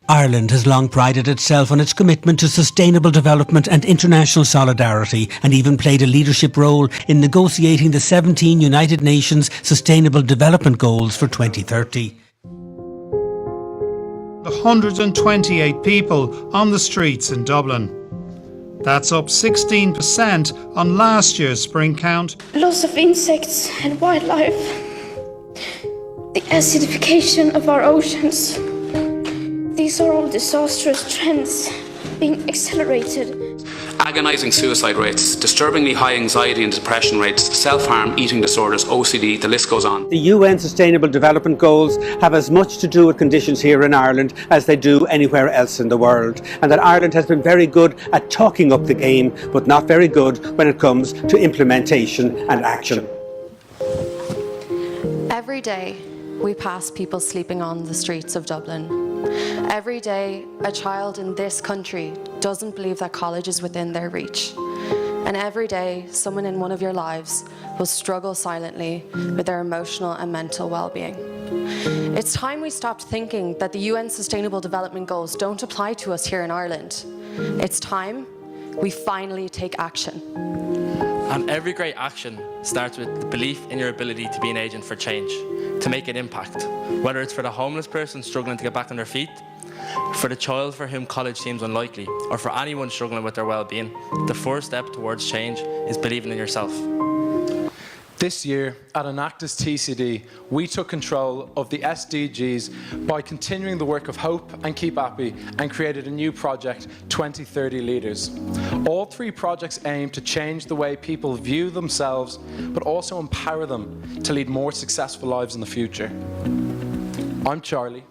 Ireland has long prided itself on its commitment to sustainable development and international solidarity, and even played a leadership role in negotiating the 17 United Nations Sustainable Development Goals for 2030. The 128 people on the streets in Dublin. That's up 16% on last year's spring count. Loss of insects and wildlife. The acidification of our oceans. These are all disastrous trends being accelerated. Agonising suicide rates, disturbingly high anxiety and depression rates, self-harm, eating disorders, OCD, the list goes on. The UN Sustainable Development Goals have as much to do with conditions here in Ireland as they do anywhere else in the world, and that Ireland has been very good at talking up the game, but not very good when it comes to implementation and action. Every day we pass people sleeping on the streets of Dublin. Every day, a child in this country doesn't believe that college is within their reach. And every day, someone in one of your lives will struggle silently with their emotional and mental well-being. It's time we stopped thinking that the UN Sustainable Development Goals don't apply to us here in Ireland. It's time we finally take action. And every great action starts with the belief in your ability to be an agent for change, to make an impact. Whether it's for the homeless person struggling to get back on their feet, for the child for whom college seems unlikely, or for anyone struggling with their well-being, the first step towards change is believing in yourself. This year, at Enactus TCD, we took control of the SDGs by continuing the work of Hope and KeePappy and created a new project, 2030 Leaders. All three projects aim to change the way people view themselves, but also empower them to lead more successful lives in the future. I'm Charlie.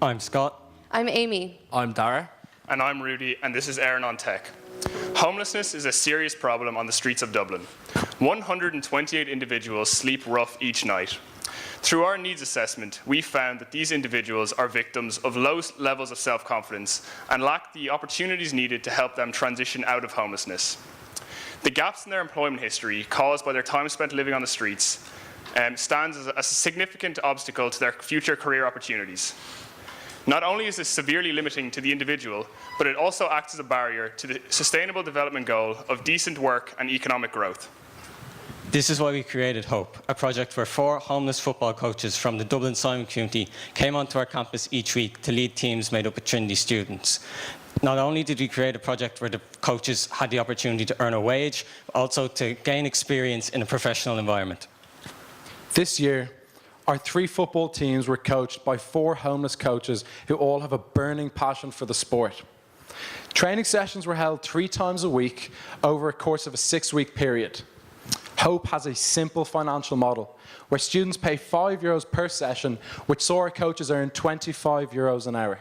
I'm Scott. I'm Amy. I'm Dara. And I'm Rudy, and this is Aaron on Tech. Homelessness is a serious problem on the streets of Dublin. 128 individuals sleep rough each night. Through our needs assessment, we found that these individuals are victims of low levels of self-confidence and lack the opportunities needed to help them transition out of homelessness. The gaps in their employment history caused by their time spent living on the streets stands as a significant obstacle to their future career opportunities. Not only is this severely limiting to the individual, but it also acts as a barrier to the Sustainable Development Goal of decent work and economic growth. This is why we created Hope, a project where 4 homeless football coaches from the Dublin Simon community came onto our campus each week to lead teams made up of Trinity students. Not only did we create a project where the coaches had the opportunity to earn a wage, but also to gain experience in a professional environment. This year, our 3 football teams were coached by 4 homeless coaches who all have a burning passion for the sport. Training sessions were held 3 times a week over a course of a 6-week period. Hope has a simple financial model where students pay €5 per session, which saw our coaches earn €25 an hour.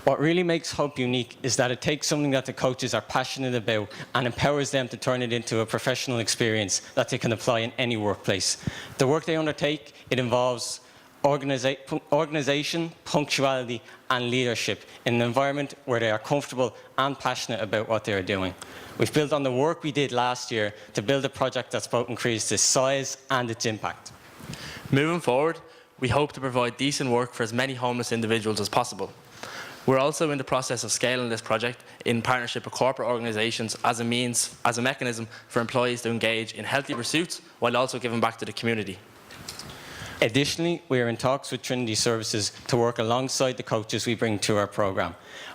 What really makes Hope unique is that it takes something that the coaches are passionate about and empowers them to turn it into a professional experience that they can apply in any workplace. The work they undertake, it involves organisation, punctuality and leadership in an environment where they are comfortable and passionate about what they are doing. We've built on the work we did last year to build a project that's both increased its size and its impact. Moving forward, we hope to provide decent work for as many homeless individuals as possible. We're also in the process of scaling this project in partnership with corporate organisations as a mechanism for employees to engage in healthy pursuits while also giving back to the community. Additionally, we are in talks with Trinity Services to work alongside the coaches we bring to our programme.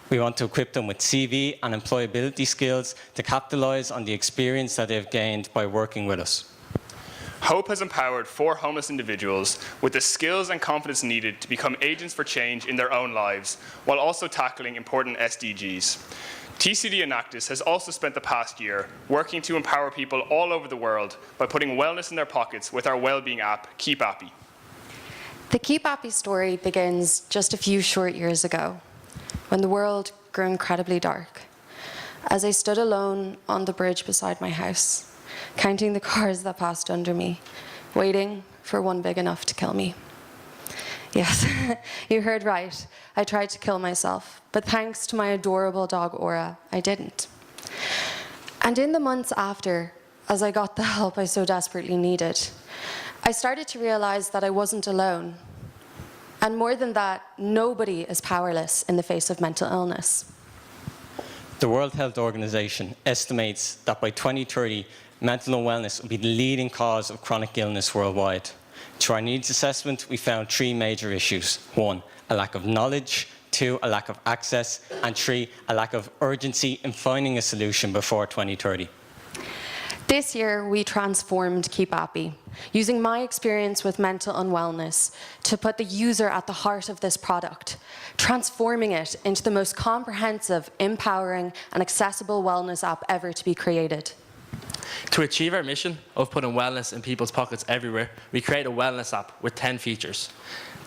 We want to equip them with CV and employability skills to capitalise on the experience that they've gained by working with us. Hope has empowered 4 homeless individuals with the skills and confidence needed to become agents for change in their own lives, while also tackling important SDGs. TCD Enactus has also spent the past year working to empower people all over the world by putting wellness in their pockets with our well-being app, KeePappy. The KeePappy story begins just a few short years ago, when the world grew incredibly dark. As I stood alone on the bridge beside my house, counting the cars that passed under me, waiting for one big enough to kill me. Yes, you heard right. I tried to kill myself, but thanks to my adorable dog Aura, I didn't. And in the months after, as I got the help I so desperately needed, I started to realize that I wasn't alone. And more than that, nobody is powerless in the face of mental illness. The World Health Organization estimates that by 2030, mental unwellness will be the leading cause of chronic illness worldwide. Through our needs assessment, we found 3 major issues. 1, a lack of knowledge. 2, a lack of access. And 3, a lack of urgency in finding a solution before 2030. This year, we transformed KeePappy, using my experience with mental unwellness to put the user at the heart of this product, transforming it into the most comprehensive, empowering, and accessible wellness app ever to be created. To achieve our mission of putting wellness in people's pockets everywhere, we create a wellness app with 10 features.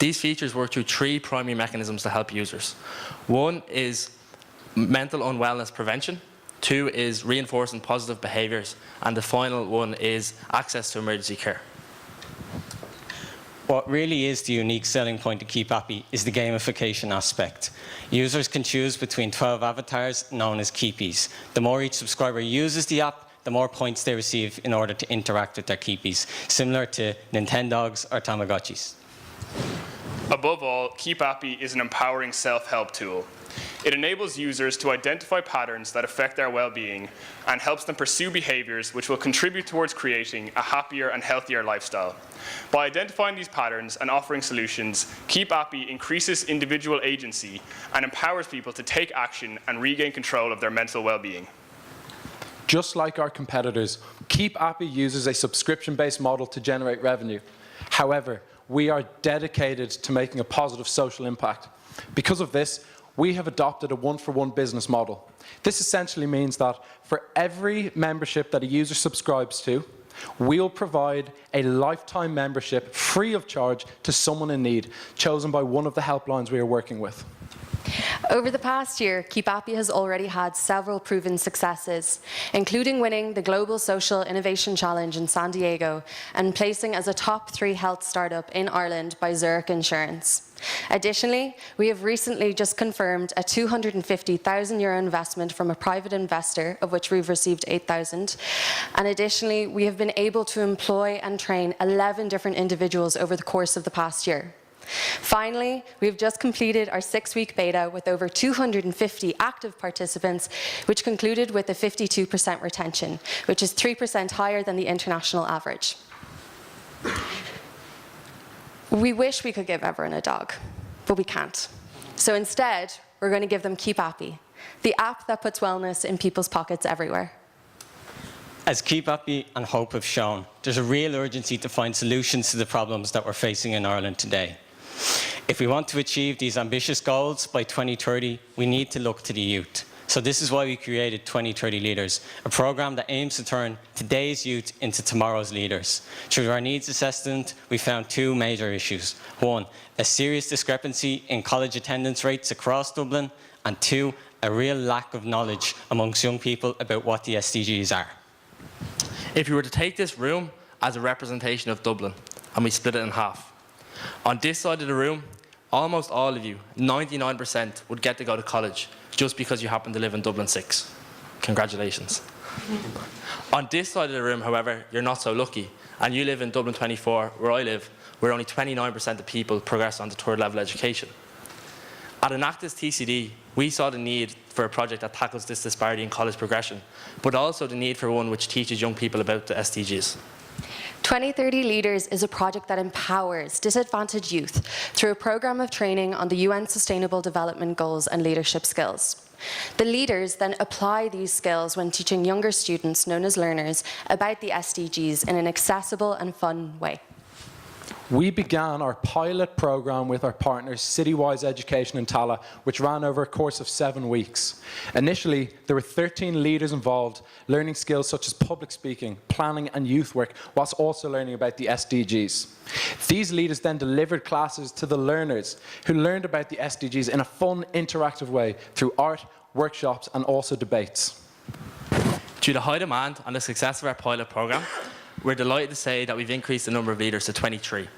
These features work through 3 primary mechanisms to help users. 1 is mental unwellness prevention. 2 is reinforcing positive behaviours, and the final one is access to emergency care. What really is the unique selling point of KeePappy is the gamification aspect. Users can choose between 12 avatars known as Keepies. The more each subscriber uses the app, the more points they receive in order to interact with their Keepies, similar to Nintendogs or Tamagotchis. Above all, KeePappy is an empowering self-help tool. It enables users to identify patterns that affect their well-being and helps them pursue behaviours which will contribute towards creating a happier and healthier lifestyle. By identifying these patterns and offering solutions, KeePappy increases individual agency and empowers people to take action and regain control of their mental well-being. Just like our competitors, KeePappy uses a subscription-based model to generate revenue. However, we are dedicated to making a positive social impact. Because of this, we have adopted a one-for-one business model. This essentially means that for every membership that a user subscribes to, we'll provide a lifetime membership free of charge to someone in need, chosen by one of the helplines we are working with. Over the past year, KeePappy has already had several proven successes, including winning the Global Social Innovation Challenge in San Diego and placing as a top 3 health startup in Ireland by Zurich Insurance. Additionally, we have recently just confirmed a €250,000 investment from a private investor, of which we've received 8,000. And additionally, we have been able to employ and train 11 different individuals over the course of the past year. Finally, we've just completed our 6-week beta with over 250 active participants, which concluded with a 52% retention, which is 3% higher than the international average. We wish we could give everyone a dog, but we can't. So instead, we're going to give them KeePappy, the app that puts wellness in people's pockets everywhere. As KeePappy and Hope have shown, there's a real urgency to find solutions to the problems that we're facing in Ireland today. If we want to achieve these ambitious goals by 2030, we need to look to the youth. So this is why we created 2030 Leaders, a programme that aims to turn today's youth into tomorrow's leaders. Through our needs assessment, we found 2 major issues. 1, a serious discrepancy in college attendance rates across Dublin, and 2, a real lack of knowledge amongst young people about what the SDGs are. If you were to take this room as a representation of Dublin, and we split it in half, on this side of the room, almost all of you, 99%, would get to go to college just because you happen to live in Dublin 6. Congratulations. On this side of the room, however, you're not so lucky, and you live in Dublin 24, where I live, where only 29% of people progress on to 3rd level education. At Enactus TCD, we saw the need for a project that tackles this disparity in college progression, but also the need for one which teaches young people about the SDGs. 2030 Leaders is a project that empowers disadvantaged youth through a programme of training on the UN Sustainable Development Goals and leadership skills. The leaders then apply these skills when teaching younger students, known as learners, about the SDGs in an accessible and fun way. We began our pilot programme with our partners Citywise Education in Tala, which ran over a course of 7 weeks. Initially, there were 13 leaders involved, learning skills such as public speaking, planning and youth work, whilst also learning about the SDGs. These leaders then delivered classes to the learners, who learned about the SDGs in a fun, interactive way through art, workshops and also debates. Due to high demand and the success of our pilot programme, we're delighted to say that we've increased the number of leaders to 23,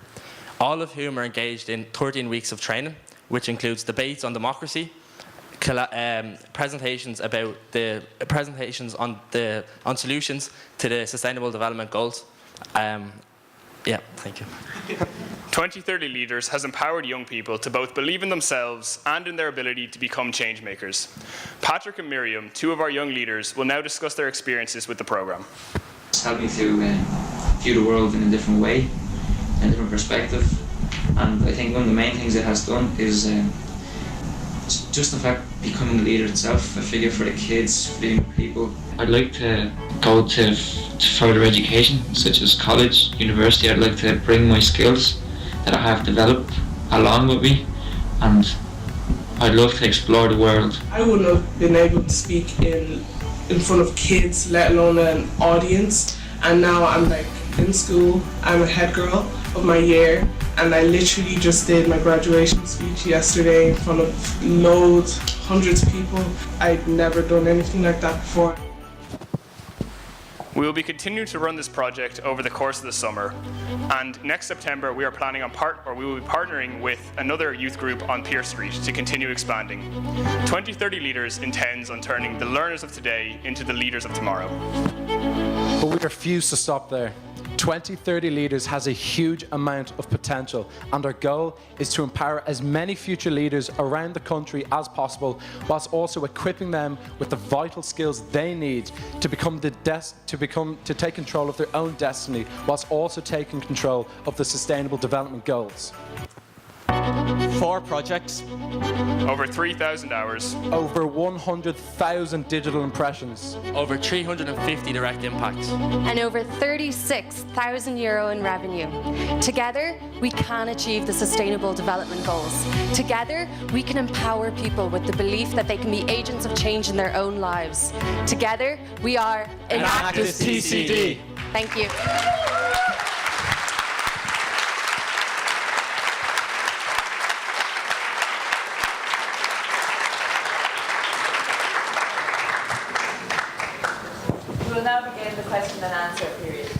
all of whom are engaged in 13 weeks of training, which includes debates on democracy, presentations on solutions to the Sustainable Development Goals. Yeah, thank you. 2030 Leaders has empowered young people to both believe in themselves and in their ability to become change makers. Patrick and Miriam, two of our young leaders, will now discuss their experiences with the programme. It's helped me to view the world in a different way, a different perspective, and I think one of the main things it has done is just in fact becoming a leader itself, a figure for the kids, leading people. I'd like to go to further education, such as college, university. I'd like to bring my skills that I have developed along with me, and I'd love to explore the world. I wouldn't have been able to speak in front of kids, let alone an audience, and now I'm like in school. I'm a head girl of my year, and I literally just did my graduation speech yesterday in front of loads, hundreds of people. I'd never done anything like that before. We will be continuing to run this project over the course of the summer, and next September we are planning on we will be partnering with another youth group on Pierce Street to continue expanding. 2030 Leaders intends on turning the learners of today into the leaders of tomorrow. But we refuse to stop there. 2030 Leaders has a huge amount of potential, and our goal is to empower as many future leaders around the country as possible, whilst also equipping them with the vital skills they need to take control of their own destiny, whilst also taking control of the Sustainable Development Goals. 4 projects. Over 3,000 hours. Over 100,000 digital impressions. Over 350 direct impacts. And over €36,000 in revenue. Together, we can achieve the Sustainable Development Goals. Together, we can empower people with the belief that they can be agents of change in their own lives. Together, we are Enactus TCD. Thank you. We will now begin the question and answer period.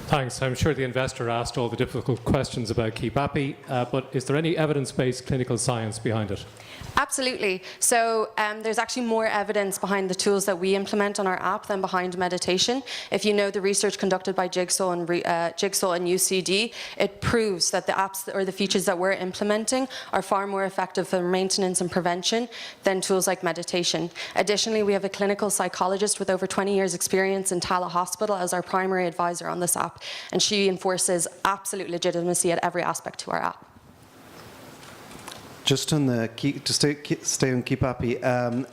Thanks. I'm sure the investor asked all the difficult questions about KeePappy, but is there any evidence-based clinical science behind it? Absolutely. So there's actually more evidence behind the tools that we implement on our app than behind meditation. If you know the research conducted by Jigsaw and UCD, it proves that the apps or the features that we're implementing are far more effective for maintenance and prevention than tools like meditation. Additionally, we have a clinical psychologist with over 20 years experience in Tala Hospital as our primary advisor on this app, and she enforces absolute legitimacy at every aspect to our app. Just on the stay on KeePappy,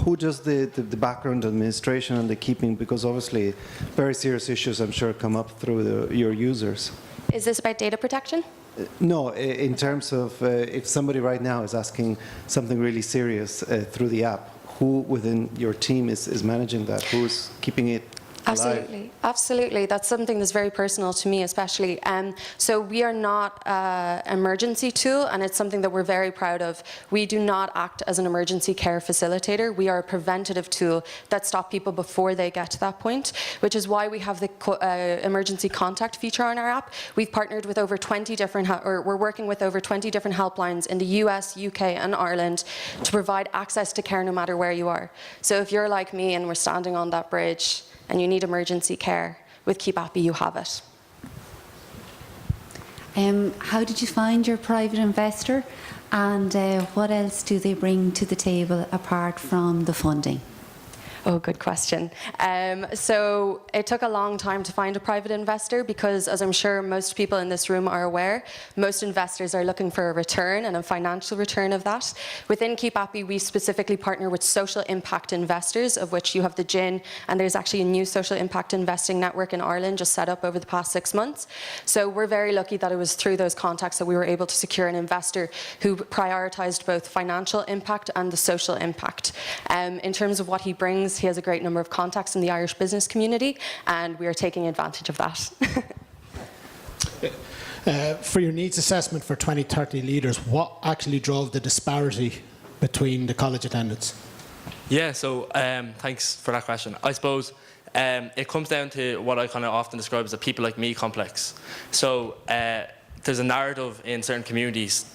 who does the background administration and the keeping? Because obviously, very serious issues, I'm sure, come up through your users. Is this about data protection? No, in terms of if somebody right now is asking something really serious through the app, who within your team is managing that? Who's keeping it? Absolutely, absolutely. That's something that's very personal to me, especially. So we are not an emergency tool, and it's something that we're very proud of. We do not act as an emergency care facilitator. We are a preventative tool that stops people before they get to that point, which is why we have the emergency contact feature on our app. We've partnered with over 20 different, we're working with over 20 different helplines in the US, UK, and Ireland to provide access to care no matter where you are. So if you're like me and we're standing on that bridge, and you need emergency care, with KeePappy you have it. How did you find your private investor, and what else do they bring to the table apart from the funding? Oh, good question. So it took a long time to find a private investor because, as I'm sure most people in this room are aware, most investors are looking for a return and a financial return of that. Within KeePappy, we specifically partner with social impact investors, of which you have the GIN, and there's actually a new social impact investing network in Ireland just set up over the past 6 months. So we're very lucky that it was through those contacts that we were able to secure an investor who prioritized both financial impact and the social impact. In terms of what he brings, he has a great number of contacts in the Irish business community, and we are taking advantage of that. For your needs assessment for 2030 leaders, what actually drove the disparity between the college attendance? Yeah, so thanks for that question. I suppose it comes down to what I kind of often describe as a people like me complex. So there's a narrative in certain communities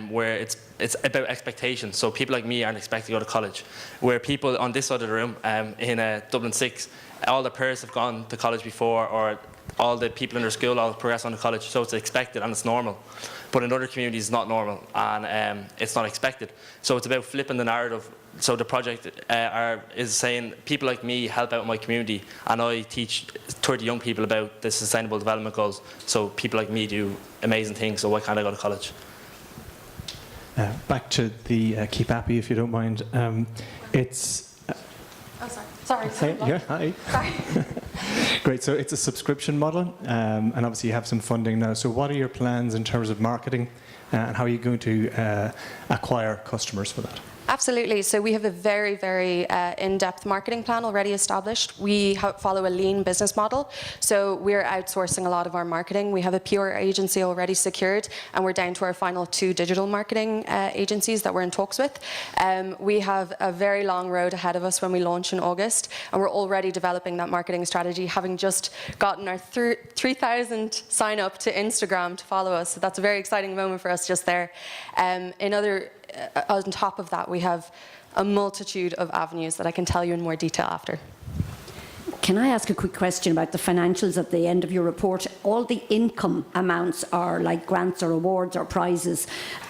where it's about expectations. So people like me aren't expected to go to college, where people on this side of the room in Dublin 6, all their peers have gone to college before, or all the people in their school all progress on to college, so it's expected and it's normal. But in other communities, it's not normal and it's not expected. So it's about flipping the narrative. So the project is saying people like me help out my community, and I teach 30 young people about the Sustainable Development Goals. So people like me do amazing things, so why can't I go to college? Back to the KeePappy, if you don't mind. It's... oh, sorry. Yeah, hi. Sorry. Great, so it's a subscription model, and obviously you have some funding now. So what are your plans in terms of marketing, and how are you going to acquire customers for that? Absolutely. So we have a very, very in-depth marketing plan already established. We follow a lean business model. So we're outsourcing a lot of our marketing. We have a PR agency already secured, and we're down to our final 2 digital marketing agencies that we're in talks with. We have a very long road ahead of us when we launch in August, and we're already developing that marketing strategy, having just gotten our 3,000 sign up to Instagram to follow us. So that's a very exciting moment for us just there. On top of that, we have a multitude of avenues that I can tell you in more detail after. Can I ask a quick question about the financials at the end of your report? All the income amounts are like grants or awards or prizes.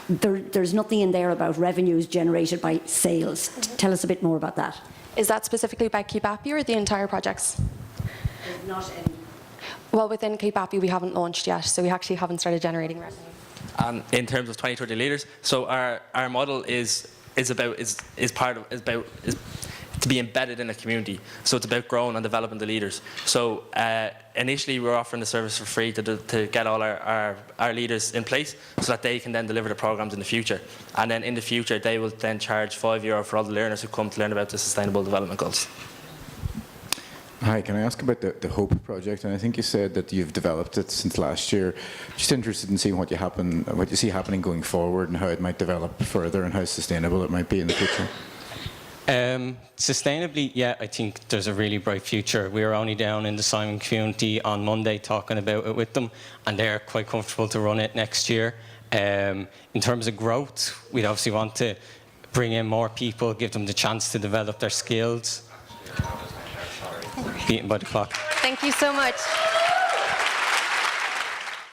There's nothing in there about revenues generated by sales. Tell us a bit more about that. Is that specifically about KeePappy or the entire projects? Not any. Well, within KeePappy we haven't launched yet, so we actually haven't started generating revenue. And in terms of 2030 leaders, so our model is to be embedded in a community. So it's about growing and developing the leaders. So initially we're offering the service for free to get all our leaders in place, so that they can then deliver the programs in the future. And then in the future they will then charge €5 for all the learners who come to learn about the Sustainable Development Goals. Hi, can I ask about the HOPE project? And I think you said that you've developed it since last year. Just interested in seeing what you see happening going forward, and how it might develop further, and how sustainable it might be in the future. Sustainably, yeah, I think there's a really bright future. We were only down in the Simon community on Monday talking about it with them, and they're quite comfortable to run it next year. In terms of growth, we'd obviously want to bring in more people, give them the chance to develop their skills. Beaten by the clock. Thank you so much.